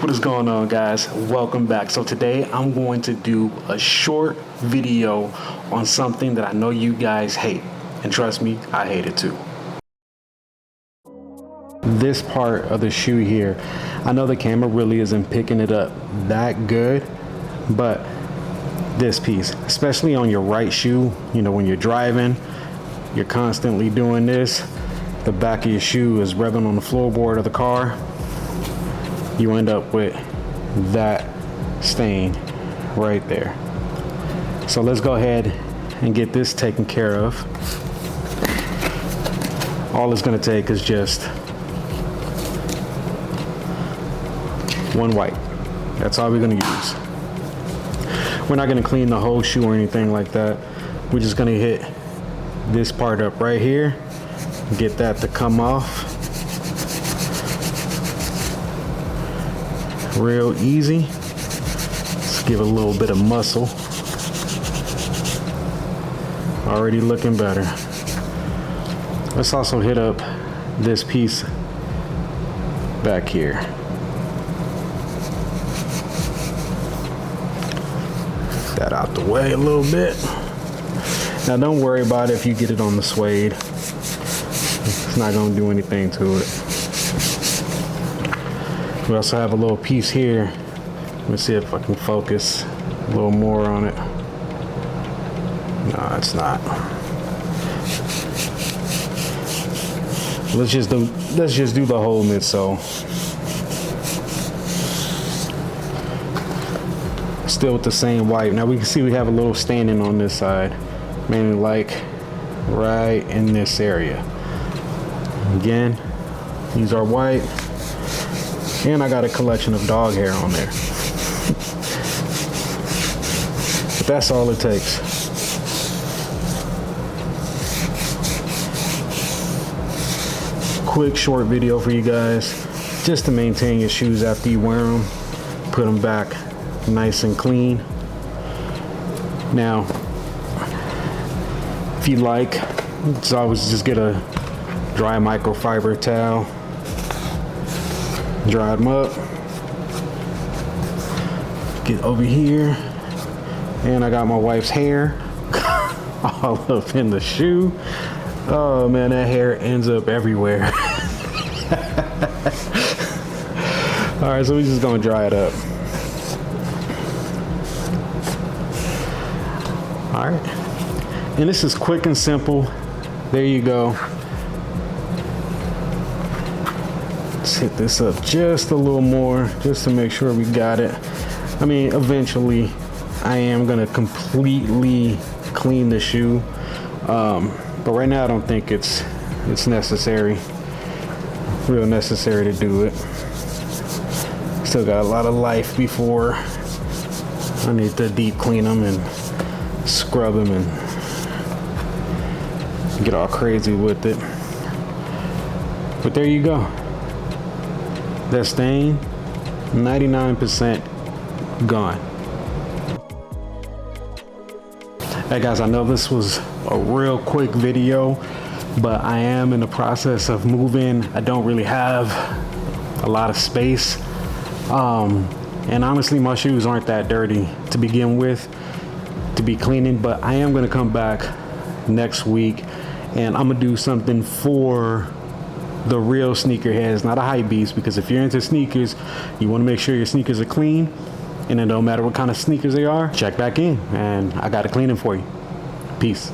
What is going on, guys? Welcome back. So today I'm going to do a short video on something that I know you guys hate, and trust me, I hate it too. This part of the shoe here, I know the camera really isn't picking it up that good, but this piece, especially on your right shoe, you know, when you're driving, you're constantly doing this, the back of your shoe is rubbing on the floorboard of the car, you end up with that stain right there. So let's go ahead and get this taken care of. All it's going to take is just one wipe. That's all we're going to use. We're not going to clean the whole shoe or anything like that. We're just going to hit this part up right here, get that to come off real easy. Let's give it a little bit of muscle. Already looking better. Let's also hit up this piece back here. That out the way a little bit. Now don't worry about it if you get it on the suede. It's not going to do anything to it. We also have a little piece here. Let me see if I can focus a little more on it. No, it's not. Let's just do the whole midsole. Still with the same wipe. Now we can see we have a little staining on this side, mainly like right in this area. Again, use our wipe. And I got a collection of dog hair on there. But that's all it takes. Quick short video for you guys, just to maintain your shoes after you wear them. Put them back nice and clean. Now, if you like, it's always just get a dry microfiber towel. Dry them up. Get over here, and I got my wife's hair all up in the shoe. Oh man, that hair ends up everywhere. All right, so we're just gonna dry it up. All right, and this is quick and simple. There you go. Let's hit this up just a little more, just to make sure we got it. I mean, eventually, I am gonna completely clean the shoe, but right now I don't think it's necessary, real necessary to do it. Still got a lot of life before I need to deep clean them and scrub them and get all crazy with it. But there you go. That stain, 99% gone. Hey guys, I know this was a real quick video, but I am in the process of moving. I don't really have a lot of space. And honestly, my shoes aren't that dirty to begin with, to be cleaning, but I am gonna come back next week and I'm gonna do something for the real sneakerheads, not a hype beast, because if you're into sneakers, you want to make sure your sneakers are clean, and it don't matter what kind of sneakers they are, check back in and I got to clean them for you. Peace.